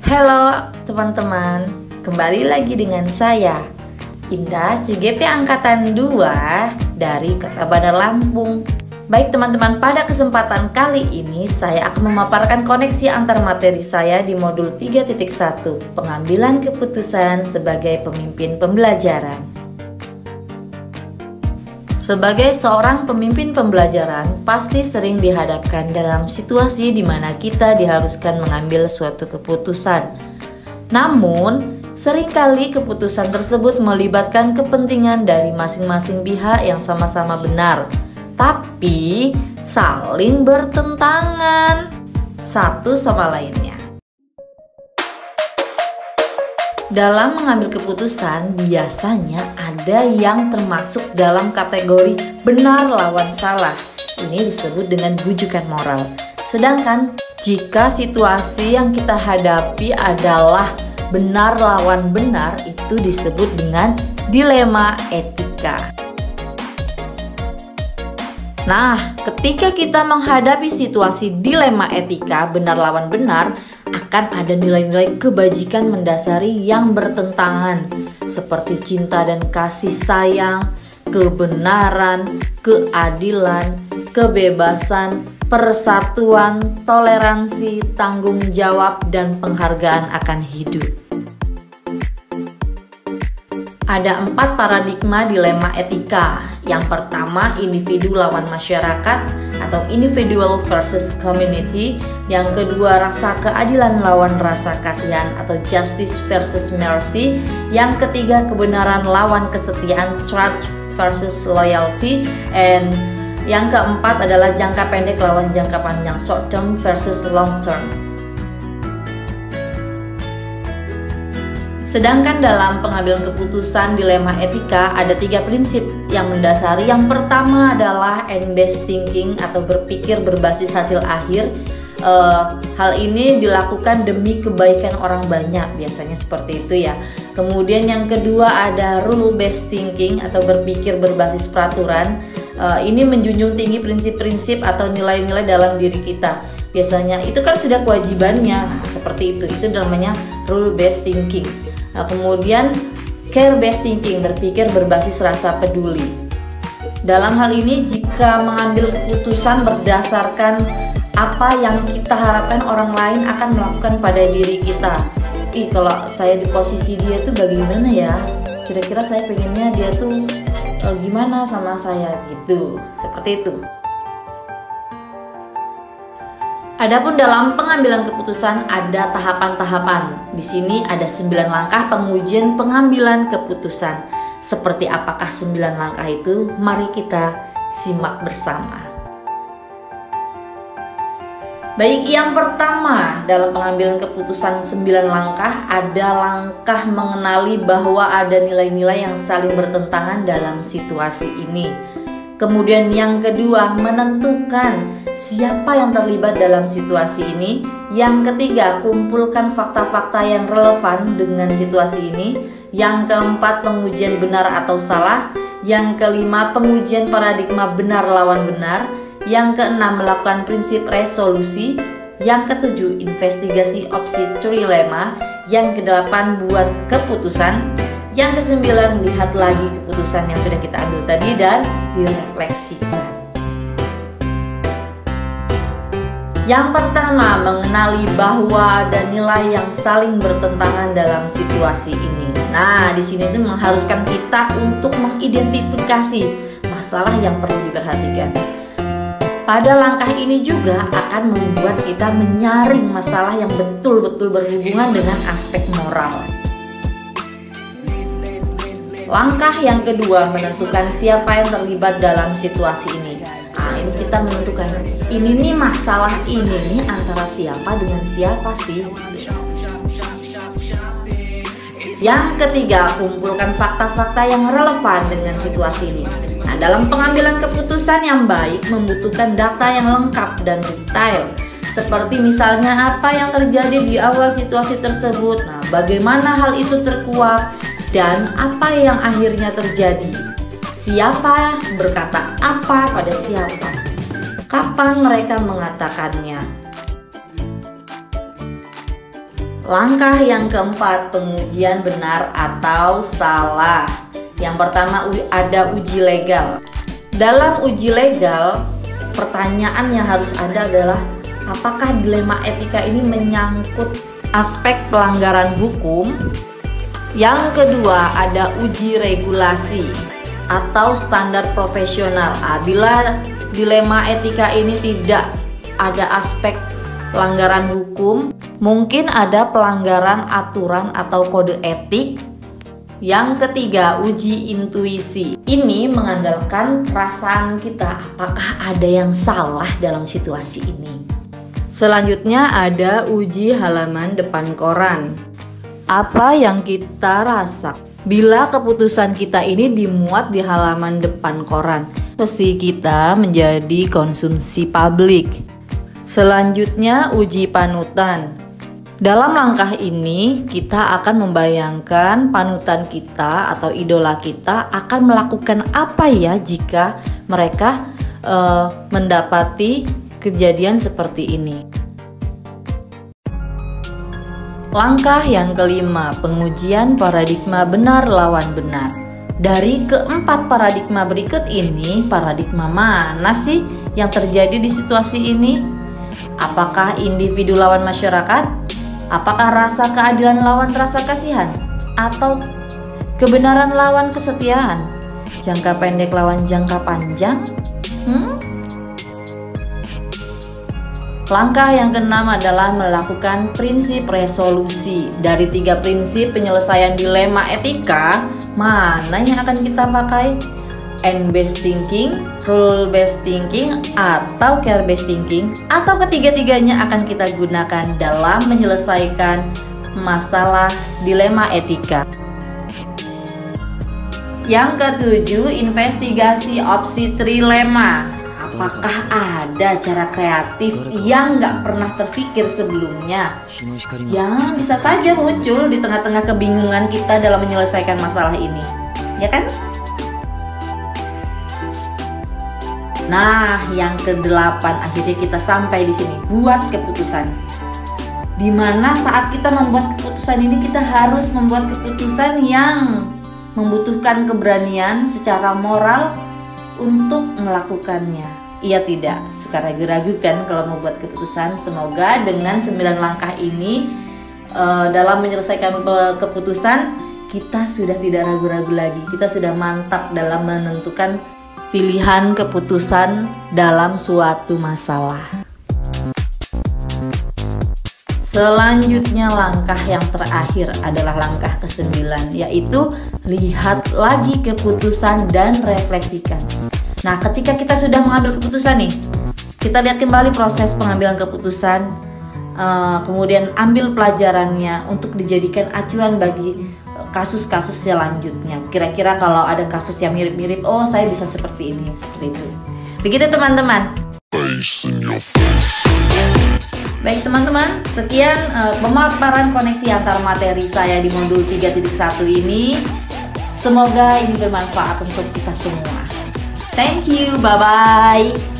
Halo teman-teman, kembali lagi dengan saya Indah, CGP Angkatan 2 dari Kota Bandar Lampung. Baik teman-teman, pada kesempatan kali ini saya akan memaparkan koneksi antar materi saya di modul 3.1 Pengambilan keputusan sebagai pemimpin pembelajaran. Sebagai seorang pemimpin pembelajaran, pasti sering dihadapkan dalam situasi di mana kita diharuskan mengambil suatu keputusan. Namun, seringkali keputusan tersebut melibatkan kepentingan dari masing-masing pihak yang sama-sama benar, tapi saling bertentangan satu sama lainnya. Dalam mengambil keputusan, biasanya ada yang termasuk dalam kategori benar lawan salah. Ini disebut dengan bujukan moral. Sedangkan jika situasi yang kita hadapi adalah benar lawan benar, itu disebut dengan dilema etika. Nah, ketika kita menghadapi situasi dilema etika benar lawan benar, akan ada nilai-nilai kebajikan mendasari yang bertentangan, seperti cinta dan kasih sayang, kebenaran, keadilan, kebebasan, persatuan, toleransi, tanggung jawab, dan penghargaan akan hidup. Ada 4 paradigma dilema etika. Yang pertama, individu lawan masyarakat atau individual versus community. Yang kedua, rasa keadilan lawan rasa kasihan atau justice versus mercy. Yang ketiga, kebenaran lawan kesetiaan, truth versus loyalty. And yang keempat adalah jangka pendek lawan jangka panjang, short term versus long term. Sedangkan dalam pengambilan keputusan dilema etika ada 3 prinsip yang mendasari. Yang pertama adalah end-based thinking atau berpikir berbasis hasil akhir. Hal ini dilakukan demi kebaikan orang banyak, biasanya seperti itu ya. Kemudian yang kedua ada rule-based thinking atau berpikir berbasis peraturan. Ini menjunjung tinggi prinsip-prinsip atau nilai-nilai dalam diri kita. Biasanya itu kan sudah kewajibannya, seperti itu namanya rule-based thinking. Kemudian care-based thinking, berpikir berbasis rasa peduli. Dalam hal ini jika mengambil keputusan berdasarkan apa yang kita harapkan orang lain akan melakukan pada diri kita. Kalau saya di posisi dia tuh bagaimana ya? Kira-kira saya pengennya dia tuh gimana sama saya gitu, seperti itu. Adapun dalam pengambilan keputusan ada tahapan-tahapan. Di sini ada 9 langkah pengujian pengambilan keputusan. Seperti apakah 9 langkah itu? Mari kita simak bersama. Baik, yang pertama dalam pengambilan keputusan 9 langkah ada langkah mengenali bahwa ada nilai-nilai yang saling bertentangan dalam situasi ini. Kemudian yang kedua, menentukan siapa yang terlibat dalam situasi ini. Yang ketiga, kumpulkan fakta-fakta yang relevan dengan situasi ini. Yang keempat, pengujian benar atau salah. Yang kelima, pengujian paradigma benar lawan benar. Yang keenam, melakukan prinsip resolusi. Yang ketujuh, investigasi opsi trilema. Yang kedelapan, buat keputusan. Yang kesembilan, lihat lagi keputusan yang sudah kita ambil tadi dan direfleksikan. Yang pertama, mengenali bahwa ada nilai yang saling bertentangan dalam situasi ini. Nah, di sini itu mengharuskan kita untuk mengidentifikasi masalah yang perlu diperhatikan. Pada langkah ini juga akan membuat kita menyaring masalah yang betul-betul berhubungan dengan aspek moral. Langkah yang kedua, menentukan siapa yang terlibat dalam situasi ini. Nah, ini kita menentukan ini nih masalah ini nih antara siapa dengan siapa sih. Yang ketiga, kumpulkan fakta-fakta yang relevan dengan situasi ini. Nah, dalam pengambilan keputusan yang baik membutuhkan data yang lengkap dan detail. Seperti misalnya apa yang terjadi di awal situasi tersebut. Nah, bagaimana hal itu terkuak dan apa yang akhirnya terjadi. Siapa berkata apa pada siapa? Kapan mereka mengatakannya? Langkah yang keempat, pengujian benar atau salah. Yang pertama ada uji legal. Dalam uji legal, pertanyaan yang harus ada adalah apakah dilema etika ini menyangkut aspek pelanggaran hukum. Yang kedua ada uji regulasi atau standar profesional. Bila dilema etika ini tidak ada aspek pelanggaran hukum, mungkin ada pelanggaran aturan atau kode etik. Yang ketiga, uji intuisi. Ini mengandalkan perasaan kita, apakah ada yang salah dalam situasi ini. Selanjutnya ada uji halaman depan koran. Apa yang kita rasa bila keputusan kita ini dimuat di halaman depan koran? Posisi kita menjadi konsumsi publik. Selanjutnya uji panutan. Dalam langkah ini kita akan membayangkan panutan kita atau idola kita akan melakukan apa ya jika mereka mendapati kejadian seperti ini. Langkah yang kelima, pengujian paradigma benar lawan benar. Dari keempat paradigma berikut ini, paradigma mana sih yang terjadi di situasi ini? Apakah individu lawan masyarakat? Apakah rasa keadilan lawan rasa kasihan? Atau kebenaran lawan kesetiaan? Jangka pendek lawan jangka panjang? Langkah yang keenam adalah melakukan prinsip resolusi. Dari 3 prinsip penyelesaian dilema etika, mana yang akan kita pakai? N-based thinking, rule-based thinking, atau care-based thinking, atau ketiga-tiganya akan kita gunakan dalam menyelesaikan masalah dilema etika. Yang ketujuh, investigasi opsi trilema. Apakah ada cara kreatif yang nggak pernah terpikir sebelumnya, yang bisa saja muncul di tengah-tengah kebingungan kita dalam menyelesaikan masalah ini, ya kan? Nah, yang ke-8 akhirnya kita sampai di sini, buat keputusan. Dimana saat kita membuat keputusan ini kita harus membuat keputusan yang membutuhkan keberanian secara moral untuk melakukannya. Ia tidak suka ragu-ragu kan kalau membuat keputusan. Semoga dengan 9 langkah ini dalam menyelesaikan keputusan kita sudah tidak ragu-ragu lagi. Kita sudah mantap dalam menentukan pilihan keputusan dalam suatu masalah. Selanjutnya langkah yang terakhir adalah langkah ke-9, yaitu lihat lagi keputusan dan refleksikan. Nah, ketika kita sudah mengambil keputusan nih, kita lihat kembali proses pengambilan keputusan, kemudian ambil pelajarannya untuk dijadikan acuan bagi kasus-kasus selanjutnya. Kira-kira kalau ada kasus yang mirip-mirip, oh saya bisa seperti ini, seperti itu. Begitu teman-teman. Baik teman-teman, sekian pemaparan koneksi antar materi saya di modul 3.1 ini. Semoga ini bermanfaat untuk kita semua. Thank you, bye-bye.